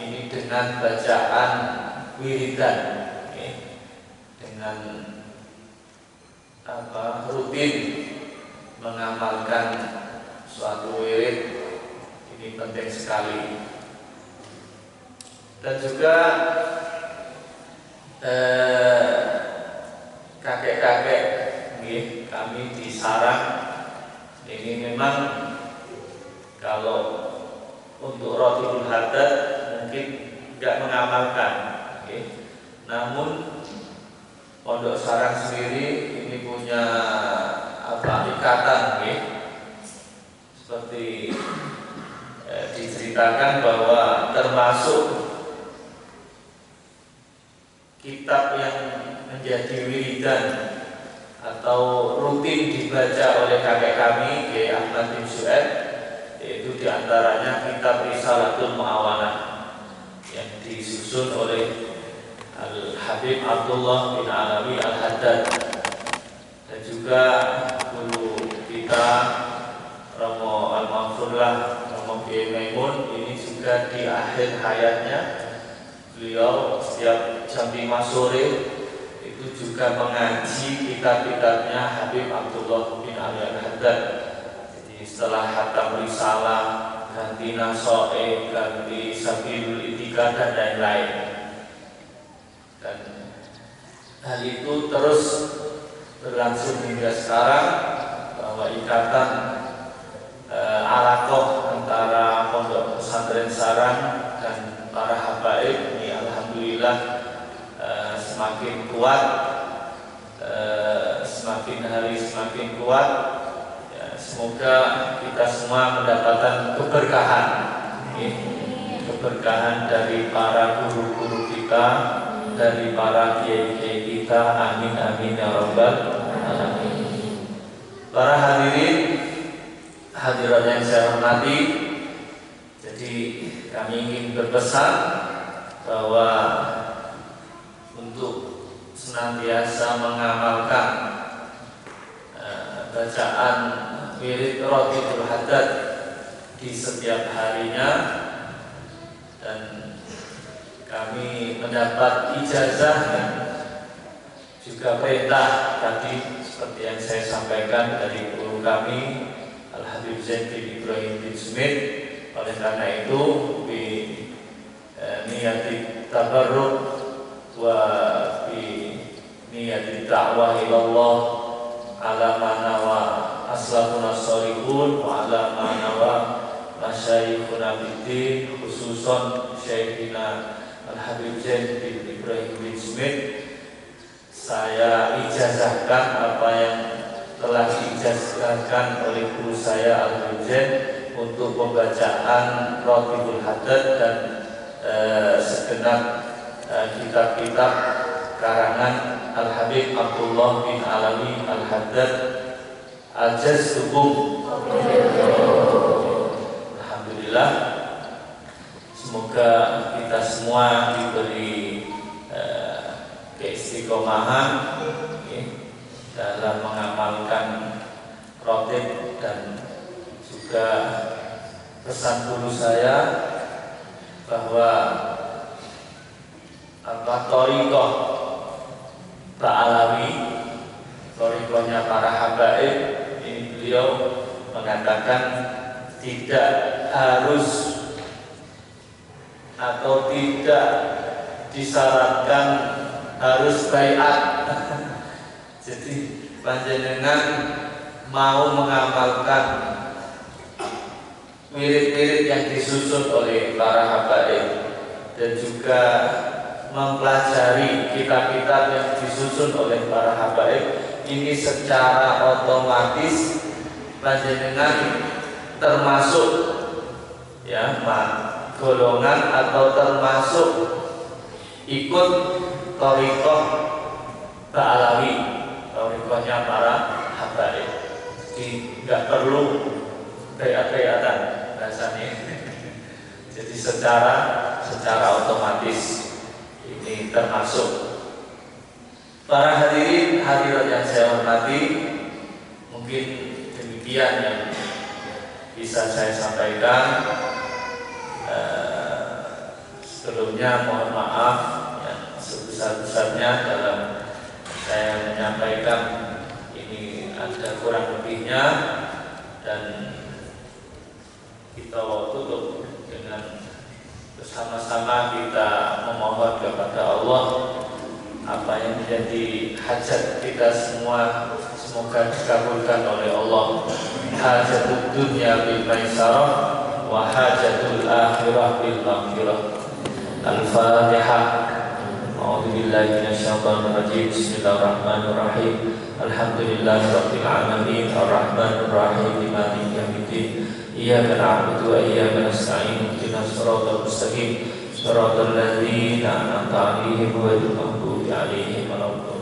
ini dengan bacaan wiridan, dengan rutin mengamalkan suatu wirid. Ini penting sekali. Dan juga kakek-kakek, kami di sarang ini memang kalau untuk Rotibul Haddad mungkin tidak mengamalkan, namun Pondok Sarang sendiri ini punya ikatan, seperti diceritakan bahwa termasuk kitab yang menjadi wiridan atau rutin dibaca oleh kakek kami Kiai Ahmad bin Syuaib, yaitu diantaranya kitab Risalatul Mu'awanah yang disusun oleh Al-Habib Abdullah bin Alawi Al-Haddad, dan juga guru kita Romo Al-Maghfurlah Romo Kiai Maimun. Ini juga di akhir hayatnya beliau setiap jam 5 sore itu juga mengaji kitab-kitabnya Habib Abdullah bin Ali Al-Haddad. Jadi setelah khatam risalah, ganti nasoe, ganti sabilul itikad dan lain-lain. Dan hal itu terus berlangsung hingga sekarang, bahwa ikatan alaqah antara Pondok Pesantren Sarang dan para habaib ini alhamdulillah semakin kuat, semakin hari semakin kuat. Ya, semoga kita semua mendapatkan keberkahan, keberkahan dari para guru-guru kita, dari para kiai-kiai kita. Amin amin ya rabbal alamin. Para hadirin hadirat yang saya hormati, jadi kami ingin berpesan bahwa untuk senantiasa mengamalkan bacaan wirid Rotibul Haddad di setiap harinya, dan kami mendapat ijazah dan juga perintah tadi seperti yang saya sampaikan dari guru kami Al-Habib Zain bin Ibrahim bin Smith. Oleh karena itu bi niyati tabarruk wa bi niyati da'wah ila Allah ala ma nawa aslafuna sholihun wa ala ma nawa masyayikhuna biddin, khususan Syekhina Al-Habib Zain bin Ibrahim bin Smith, saya ijazahkan apa yang telah diijazahkan oleh guru saya Al-Habib Zain untuk pembacaan Ratibul Haddad dan segenap kitab-kitab karangan Al-Habib Abdullah bin Alawi Al-Haddad Al-Jaztukum. Alhamdulillah, semoga kita semua diberi keistiqomahan dalam mengamalkan Ratib, dan juga pesan guru saya bahwa thariqah Ta'alawi, thariqahnya para habaib, ini beliau mengatakan tidak harus atau tidak disyaratkan harus baiat. Jadi panjenengan mau mengamalkan wirid-wirid yang disusun oleh para habaib dan juga mempelajari kitab-kitab yang disusun oleh para habaib, ini secara otomatis panjenengan termasuk golongan atau termasuk ikut thariqah Ta'alawi, thariqahnya para habaib. Jadi nggak perlu baiat-baiatan rasanya. Jadi secara otomatis ini termasuk. Para hadirin hadirat yang saya hormati, mungkin demikian yang bisa saya sampaikan. Sebelumnya mohon maaf yang sebesar-besarnya dalam saya menyampaikan, ini ada kurang lebihnya, dan kita tutup dengan bersama-sama kita memohon kepada Allah apa yang menjadi hajat kita semua, semoga dikabulkan oleh Allah. Hajatul dunya bil maisarah wa hajatul akhirah bil maghfirah. Al-Fatihah. A'udzu billahi minasyaitonir rajim. Bismillahirrahmanirrahim. Alhamdulillahirabbil alamin arrahmanir rahim maliki yaumiddin. Iyyaka na'budu wa iyyaka nasta'in. Ihdinas siratal mustaqim. Siratal ladzina an'amta 'alaihim ghairil maghdubi 'alaihim waladdallin.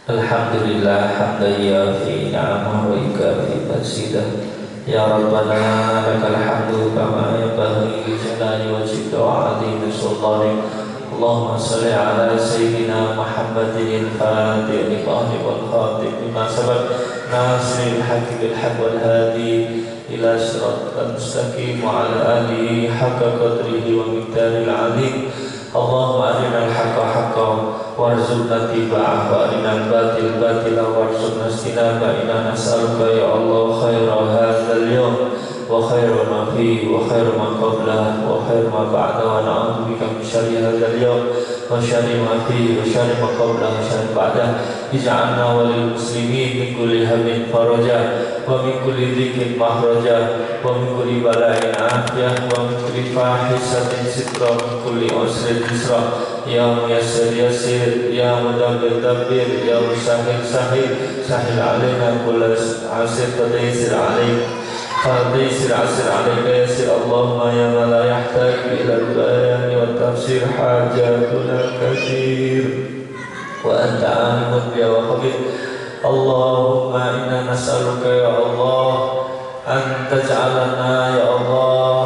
Alhamdulillah hamdan yafi ni'amahu wa yukafi masidah. Ya Rabbana lakal hamdu kama yanbaghi li jalali wajhika wa 'azimi sultanik. Allahumma salli ala sayyidina Muhammadin al-fatih lima wal khatib lima sabaq nasril haqqi bil haqq wal hadi ila siratal mustaqim wa ala alihi haqqa qadrihi wa miqdaril 'azim. Allahumma arinal haqqa haqqan warzuqna ittiba'ahu wa arinal batil batilan warzuqna ijtinabah. Inna nas'aluka ya Allah khaira hadzal yawm wa khaira ma fihi wa khaira ma qablahu wa khaira ma ba'dahu, wa na'udzu bika min syarri hadzal yawm wa syarri ma fihi wa syarri ma qablahu wa syarri ba'dahu. Ij'alna walil muslimin min kulli hammin faraja wa min kulli dhikin mahraja wa min kulli bala'in afiyah wa min kulli fahishatin sitra wa min kulli usrin yusra. Ya muyassir yassir, ya mudabbir dabbir, ya musahhil sahhil, sahhil alaina kulla asir fataysir alaik, fataysir asir alaika yassir. Allahumma ya man la yahtaju ila al-bayan wa tafsir hajatuna katsir wa anta alimun bi wa khabir. Allahumma inna nas'aluka ya Allah an taj'alana ya Allah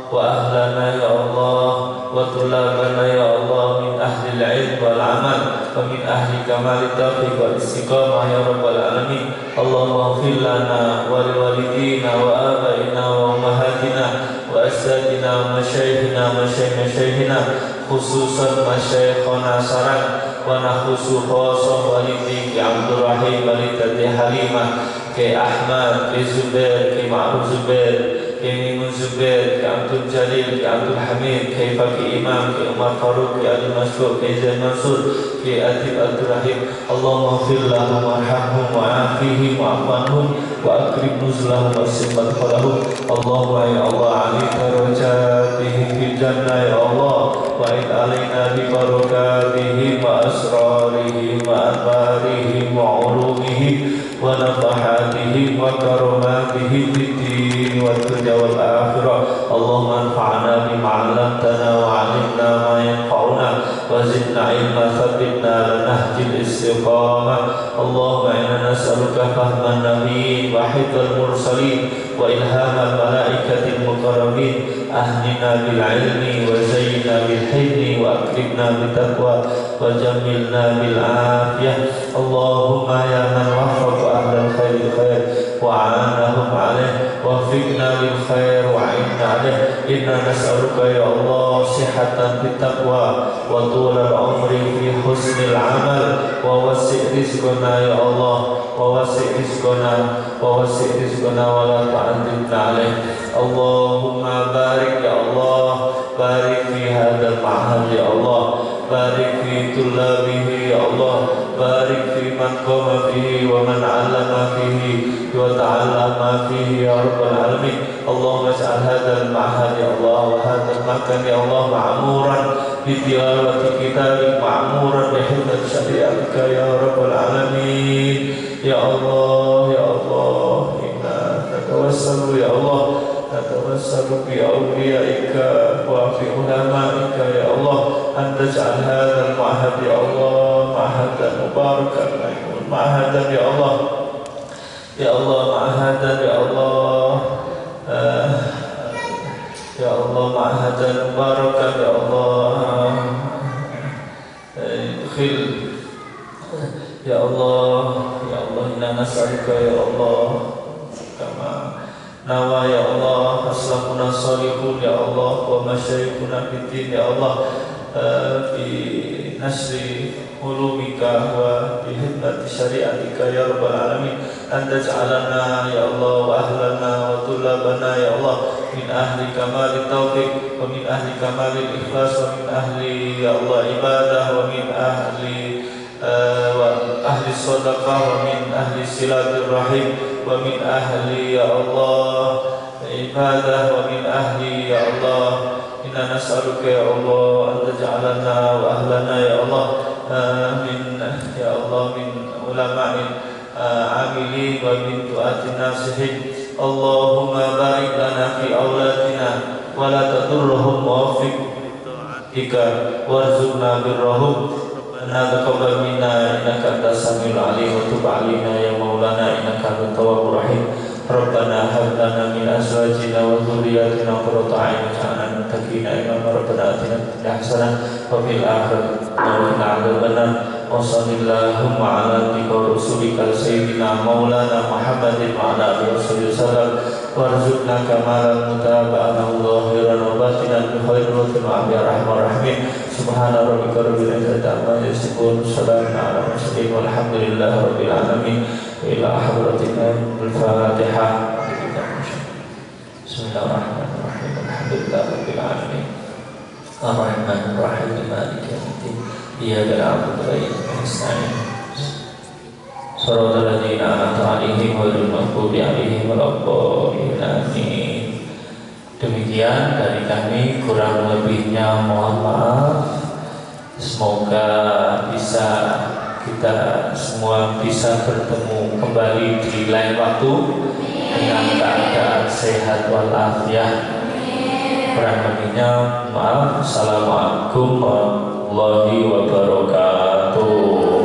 wa ahlana ya Allah wa tulabana ya Allah min ahli al-ilm wal amal wa min ahli kamal taufiq wal istiqamah ya rabbal alamin. Allahumma ighfir lana wa liwalidina wa abaina wa ummahatina wa asdadina wa masyayikhina masyayikhina khususan masyayikhana saran wa nakhusu khasah walidi ki Abdul Rahim walidati Halimah ki Ahmad ki Zubair ki Ma'ruf Zubair ki Mimun Zubair ki Abdul Jalil ki Abdul Hamid ki Faki Imam ki Umar Faruq ki Abdul Masyur ki Zain Mansur ki Atib Abdul Rahim. Allahumma ighfir lahum warhamhum wa'afihim wa'afanhum wa akrim nuzlahum wa simmat falahum. Allahumma ya Allah ali darajatihim fil jannah ya Allah wa id alaina bi barakatihim wa asrarihim wa anwarihim wa ulumihim wa nafahatihim wa karamatihim fid din wa dunya wal akhirah. Allahumma anfa'na bima 'allamtana wa 'allimna ma yanfa'una wa zidna ilma thabbitna ala nahjil istiqamah. Allahumma inna nas'aluka fahman nabiyyin wa hifdzal mursalin wa ilhamal malaikatil mukarramin. Ahnina bil ilmi wa zayyina bil hilmi wa akrimna bit taqwa wa jammilna bil afiyah. Allahumma ya man waffaqa ahlal khairil khair wa 'anahum 'alaih wa fiqna lil khair wa 'inna 'alaih. Inna nas'aluka ya Allah sihhatan fit taqwa wa tulal umri fi husnil 'amal wa wasi' rizqana ya Allah wa wasi' rizqana wa wasi' rizqana wa la ta'addibna 'alaih. Allahumma barik ya Allah, barik fi hadzal ma'had ya Allah, barik fi tullabihi ya Allah, barik fi man qama fihi wa man 'allama fihi wa ta'allama fihi ya rabbal alamin. Allahumma ij'al hadzal ma'had ya Allah wa hadzal makan ya Allah ma'muran bi tilawati kitabik ma'muran bi hifdzi syariatika ya rabbal alamin. Ya Allah ya Allah, inna natawassalu ya Allah, natawassalu bi awliyaika wa fi ulamaika ya Allah an taj'al hadzal ma'had ya Allah ma'hadan mubarakan ma'hadan ya Allah ya Allah ma'hadan ya Allah ya Allah ma'hadan mubarakan ya Allah khil ya Allah ya Allah inna nas'aluka ya Allah kama nawa ya Allah aslafuna salihun ya Allah wa masyayikhuna fiddin ya Allah fi nasri ulumika wa bi hikmati syariatika ya rabbal alamin. Anta ja'alana ya Allah wa ahlana wa tulabana ya Allah min ahli kamal taufiq wa min ahli kamal ikhlas wa min ahli ya Allah ibadah wa min ahli wa ahli sadaqah wa min ahli silaturrahim wa min ahli ya Allah ibadah wa min ahli ya Allah. Inna nas'aluka ya Allah an taj'alana wa ahlana ya Allah min ya Allah min ulama'in amilin wa min du'atin nasihin. Allahumma barik lana fi awladina wa la tadurruhum wa waffiq ika warzuqna birrahum. Rabbana taqabbal minna innaka antas samiul alim wa tub 'alaina ya maulana innaka antat tawwabur rahim. Rabbana hab lana min azwajina wa dhurriyyatina qurrata a'yun waj'alna lil muttaqina imama. Rabbana atina fid dunya hasanah wa fil akhirati hasanah wa qina adzabannar. Wa sallallahu ala rasulika sayyidina maulana Muhammadin wa ala alihi wasallam. Warzuqna kamalan mutaba'an zahiran wa batinan bi khairin wa bi rahmar rahimin. Subhana rabbika rabbil izzati amma yasifun, salamun ala mursalin walhamdulillahi rabbil alamin. Ila hadratina al-Fatihah. Bismillahirrahmanirrahim. Alhamdulillahi rabbil alamin. Ar-Rahmanir Rahim. Maliki yaumiddin. Iyyaka na'budu wa iyyaka nasta'in. Shiratal ladzina an'amta 'alaihim ghairil maghdubi 'alaihim waladdallin. Amin. Demikian dari kami, kurang lebihnya mohon maaf. Semoga bisa kita semua bisa bertemu kembali di lain waktu dengan keadaan sehat walafiat. Kurang lebihnya maaf. Assalamualaikum warahmatullahi wabarakatuh.